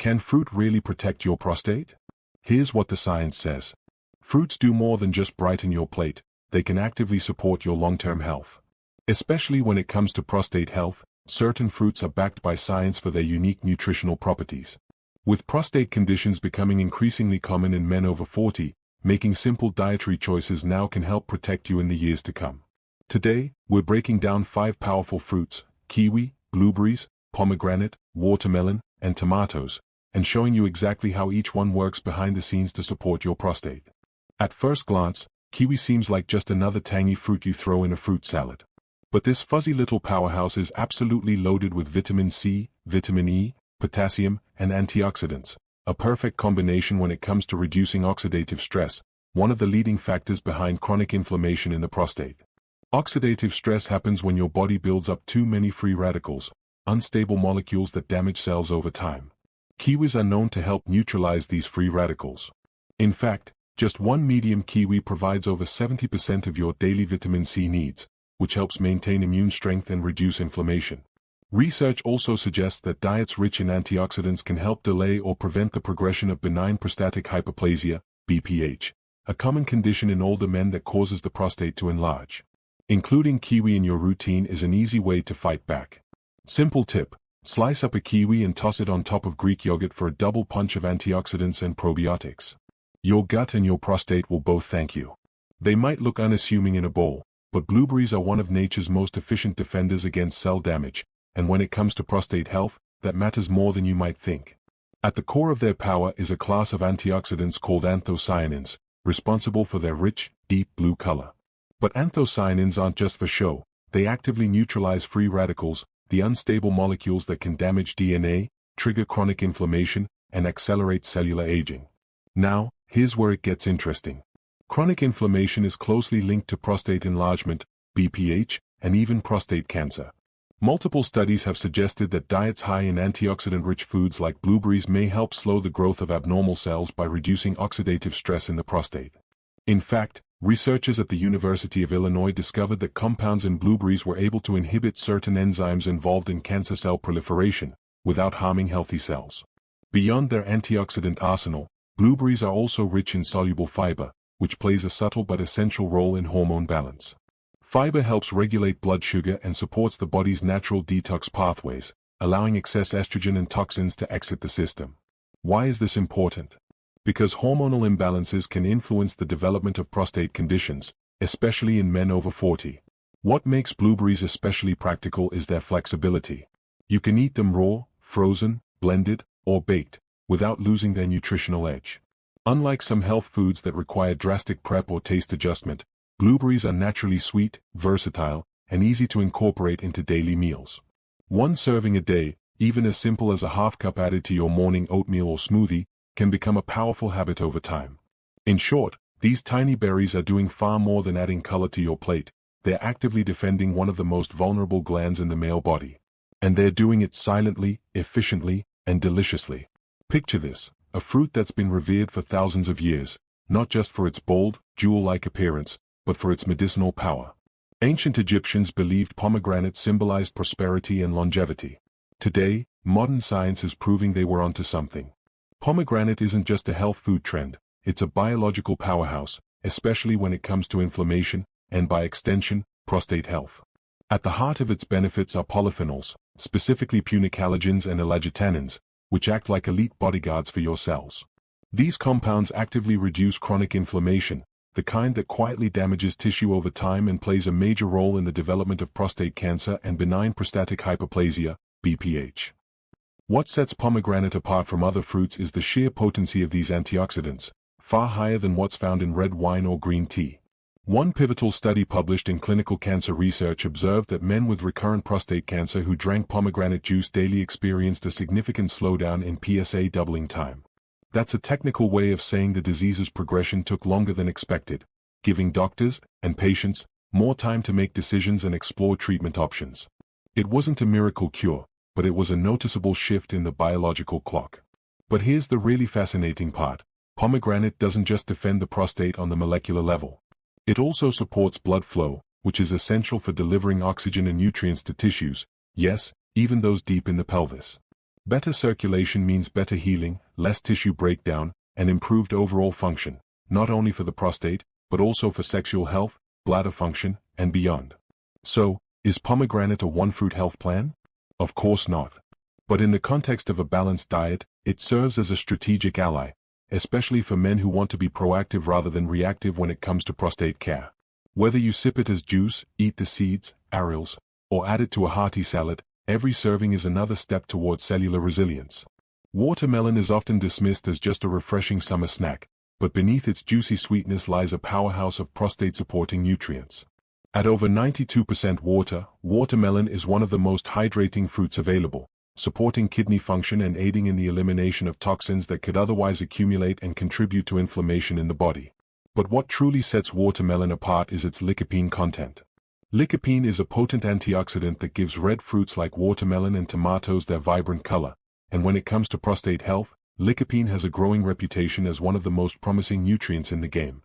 Can fruit really protect your prostate? Here's what the science says. Fruits do more than just brighten your plate, they can actively support your long-term health. Especially when it comes to prostate health, certain fruits are backed by science for their unique nutritional properties. With prostate conditions becoming increasingly common in men over 40, making simple dietary choices now can help protect you in the years to come. Today, we're breaking down 5 powerful fruits: kiwi, blueberries, pomegranate, watermelon, and tomatoes, and showing you exactly how each one works behind the scenes to support your prostate. At first glance, kiwi seems like just another tangy fruit you throw in a fruit salad. But this fuzzy little powerhouse is absolutely loaded with vitamin C, vitamin E, potassium, and antioxidants, a perfect combination when it comes to reducing oxidative stress, one of the leading factors behind chronic inflammation in the prostate. Oxidative stress happens when your body builds up too many free radicals, unstable molecules that damage cells over time. Kiwis are known to help neutralize these free radicals. In fact, just one medium kiwi provides over 70% of your daily vitamin C needs, which helps maintain immune strength and reduce inflammation. Research also suggests that diets rich in antioxidants can help delay or prevent the progression of benign prostatic hyperplasia, BPH, a common condition in older men that causes the prostate to enlarge. Including kiwi in your routine is an easy way to fight back. Simple tip: slice up a kiwi and toss it on top of Greek yogurt for a double punch of antioxidants and probiotics. Your gut and your prostate will both thank you. They might look unassuming in a bowl, but blueberries are one of nature's most efficient defenders against cell damage, and when it comes to prostate health, that matters more than you might think. At the core of their power is a class of antioxidants called anthocyanins, responsible for their rich, deep blue color. But anthocyanins aren't just for show, they actively neutralize free radicals, the unstable molecules that can damage DNA, trigger chronic inflammation, and accelerate cellular aging. Now, here's where it gets interesting. Chronic inflammation is closely linked to prostate enlargement, BPH, and even prostate cancer. Multiple studies have suggested that diets high in antioxidant-rich foods like blueberries may help slow the growth of abnormal cells by reducing oxidative stress in the prostate. In fact, researchers at the University of Illinois discovered that compounds in blueberries were able to inhibit certain enzymes involved in cancer cell proliferation, without harming healthy cells. Beyond their antioxidant arsenal, blueberries are also rich in soluble fiber, which plays a subtle but essential role in hormone balance. Fiber helps regulate blood sugar and supports the body's natural detox pathways, allowing excess estrogen and toxins to exit the system. Why is this important? Because hormonal imbalances can influence the development of prostate conditions, especially in men over 40. What makes blueberries especially practical is their flexibility. You can eat them raw, frozen, blended, or baked, without losing their nutritional edge. Unlike some health foods that require drastic prep or taste adjustment, blueberries are naturally sweet, versatile, and easy to incorporate into daily meals. One serving a day, even as simple as a half cup added to your morning oatmeal or smoothie, can become a powerful habit over time. In short, these tiny berries are doing far more than adding color to your plate. They're actively defending one of the most vulnerable glands in the male body. And they're doing it silently, efficiently, and deliciously. Picture this: a fruit that's been revered for thousands of years, not just for its bold, jewel-like appearance, but for its medicinal power. Ancient Egyptians believed pomegranate symbolized prosperity and longevity. Today, modern science is proving they were onto something. Pomegranate isn't just a health food trend, it's a biological powerhouse, especially when it comes to inflammation, and by extension, prostate health. At the heart of its benefits are polyphenols, specifically punicalagins and elagitanins, which act like elite bodyguards for your cells. These compounds actively reduce chronic inflammation, the kind that quietly damages tissue over time and plays a major role in the development of prostate cancer and benign prostatic hyperplasia, BPH. What sets pomegranate apart from other fruits is the sheer potency of these antioxidants, far higher than what's found in red wine or green tea. One pivotal study published in Clinical Cancer Research observed that men with recurrent prostate cancer who drank pomegranate juice daily experienced a significant slowdown in PSA doubling time. That's a technical way of saying the disease's progression took longer than expected, giving doctors and patients more time to make decisions and explore treatment options. It wasn't a miracle cure, but it was a noticeable shift in the biological clock. But here's the really fascinating part: pomegranate doesn't just defend the prostate on the molecular level. It also supports blood flow, which is essential for delivering oxygen and nutrients to tissues, yes, even those deep in the pelvis. Better circulation means better healing, less tissue breakdown, and improved overall function, not only for the prostate, but also for sexual health, bladder function, and beyond. So, is pomegranate a one-fruit health plan? Of course not. But in the context of a balanced diet, it serves as a strategic ally, especially for men who want to be proactive rather than reactive when it comes to prostate care. Whether you sip it as juice, eat the seeds, arils, or add it to a hearty salad, every serving is another step towards cellular resilience. Watermelon is often dismissed as just a refreshing summer snack, but beneath its juicy sweetness lies a powerhouse of prostate-supporting nutrients. At over 92% water, watermelon is one of the most hydrating fruits available, supporting kidney function and aiding in the elimination of toxins that could otherwise accumulate and contribute to inflammation in the body. But what truly sets watermelon apart is its lycopene content. Lycopene is a potent antioxidant that gives red fruits like watermelon and tomatoes their vibrant color, and when it comes to prostate health, lycopene has a growing reputation as one of the most promising nutrients in the game.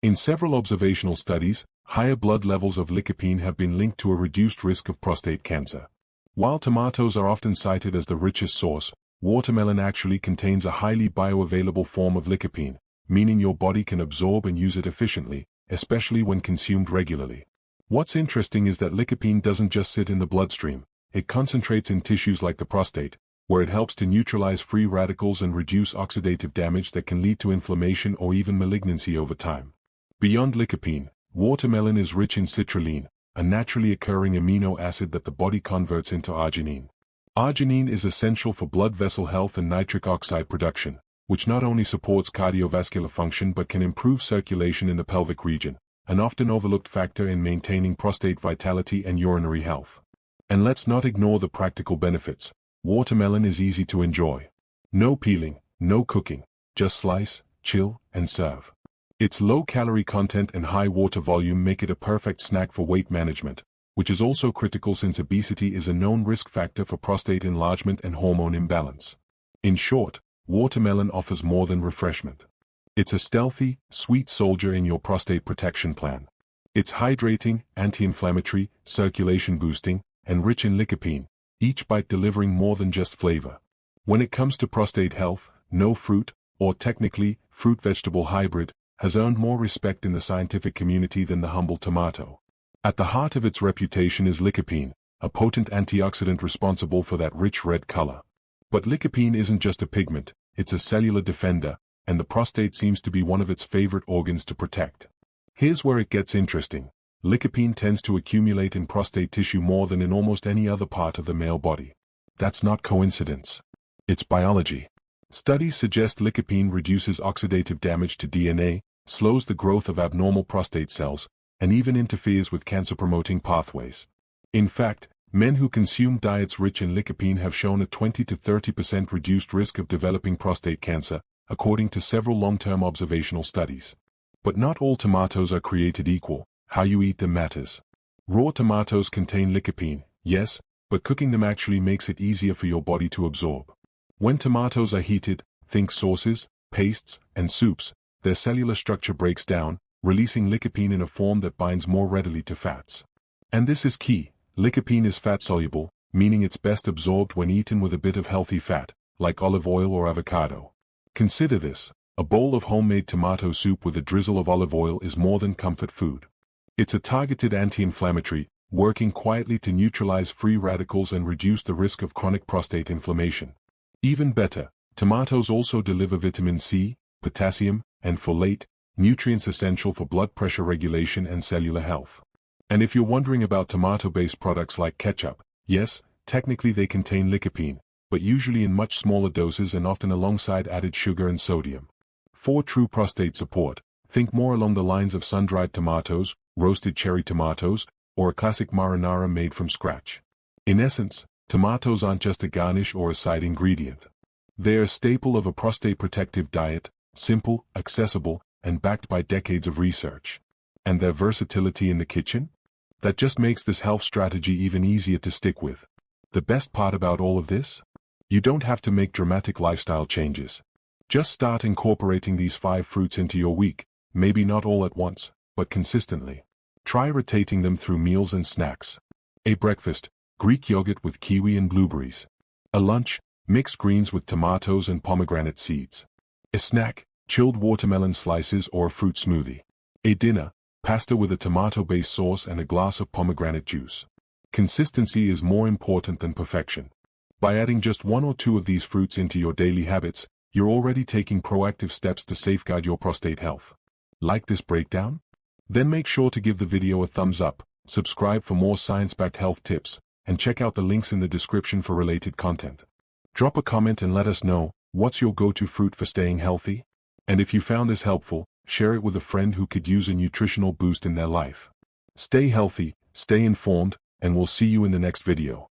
In several observational studies, higher blood levels of lycopene have been linked to a reduced risk of prostate cancer. While tomatoes are often cited as the richest source, watermelon actually contains a highly bioavailable form of lycopene, meaning your body can absorb and use it efficiently, especially when consumed regularly. What's interesting is that lycopene doesn't just sit in the bloodstream, it concentrates in tissues like the prostate, where it helps to neutralize free radicals and reduce oxidative damage that can lead to inflammation or even malignancy over time. Beyond lycopene, watermelon is rich in citrulline, a naturally occurring amino acid that the body converts into arginine. Arginine is essential for blood vessel health and nitric oxide production, which not only supports cardiovascular function but can improve circulation in the pelvic region, an often overlooked factor in maintaining prostate vitality and urinary health. And let's not ignore the practical benefits. Watermelon is easy to enjoy. No peeling, no cooking, just slice, chill, and serve. Its low-calorie content and high water volume make it a perfect snack for weight management, which is also critical since obesity is a known risk factor for prostate enlargement and hormone imbalance. In short, watermelon offers more than refreshment. It's a stealthy, sweet soldier in your prostate protection plan. It's hydrating, anti-inflammatory, circulation-boosting, and rich in lycopene, each bite delivering more than just flavor. When it comes to prostate health, no fruit, or technically, fruit-vegetable hybrid, has earned more respect in the scientific community than the humble tomato. At the heart of its reputation is lycopene, a potent antioxidant responsible for that rich red color. But lycopene isn't just a pigment, it's a cellular defender, and the prostate seems to be one of its favorite organs to protect. Here's where it gets interesting. Lycopene tends to accumulate in prostate tissue more than in almost any other part of the male body. That's not coincidence. It's biology. Studies suggest lycopene reduces oxidative damage to DNA, slows the growth of abnormal prostate cells, and even interferes with cancer-promoting pathways. In fact, men who consume diets rich in lycopene have shown a 20 to 30% reduced risk of developing prostate cancer, according to several long-term observational studies. But not all tomatoes are created equal. How you eat them matters. Raw tomatoes contain lycopene, yes, but cooking them actually makes it easier for your body to absorb. When tomatoes are heated, think sauces, pastes, and soups, their cellular structure breaks down, releasing lycopene in a form that binds more readily to fats. And this is key. Lycopene is fat-soluble, meaning it's best absorbed when eaten with a bit of healthy fat, like olive oil or avocado. Consider this: a bowl of homemade tomato soup with a drizzle of olive oil is more than comfort food. It's a targeted anti-inflammatory, working quietly to neutralize free radicals and reduce the risk of chronic prostate inflammation. Even better, tomatoes also deliver vitamin C, potassium, and folate, nutrients essential for blood pressure regulation and cellular health. And if you're wondering about tomato-based products like ketchup, yes, technically they contain lycopene, but usually in much smaller doses and often alongside added sugar and sodium. For true prostate support, think more along the lines of sun-dried tomatoes, roasted cherry tomatoes, or a classic marinara made from scratch. In essence, tomatoes aren't just a garnish or a side ingredient. They're a staple of a prostate protective diet, simple, accessible, and backed by decades of research. And their versatility in the kitchen? That just makes this health strategy even easier to stick with. The best part about all of this? You don't have to make dramatic lifestyle changes. Just start incorporating these 5 fruits into your week, maybe not all at once, but consistently. Try rotating them through meals and snacks. A breakfast, Greek yogurt with kiwi and blueberries. A lunch, Mix greens with tomatoes and pomegranate seeds. A snack, chilled watermelon slices or a fruit smoothie. A dinner, pasta with a tomato-based sauce and a glass of pomegranate juice. Consistency is more important than perfection. By adding just one or two of these fruits into your daily habits, you're already taking proactive steps to safeguard your prostate health. Like this breakdown? Then make sure to give the video a thumbs up, subscribe for more science-backed health tips, and check out the links in the description for related content. Drop a comment and let us know, what's your go-to fruit for staying healthy? And if you found this helpful, share it with a friend who could use a nutritional boost in their life. Stay healthy, stay informed, and we'll see you in the next video.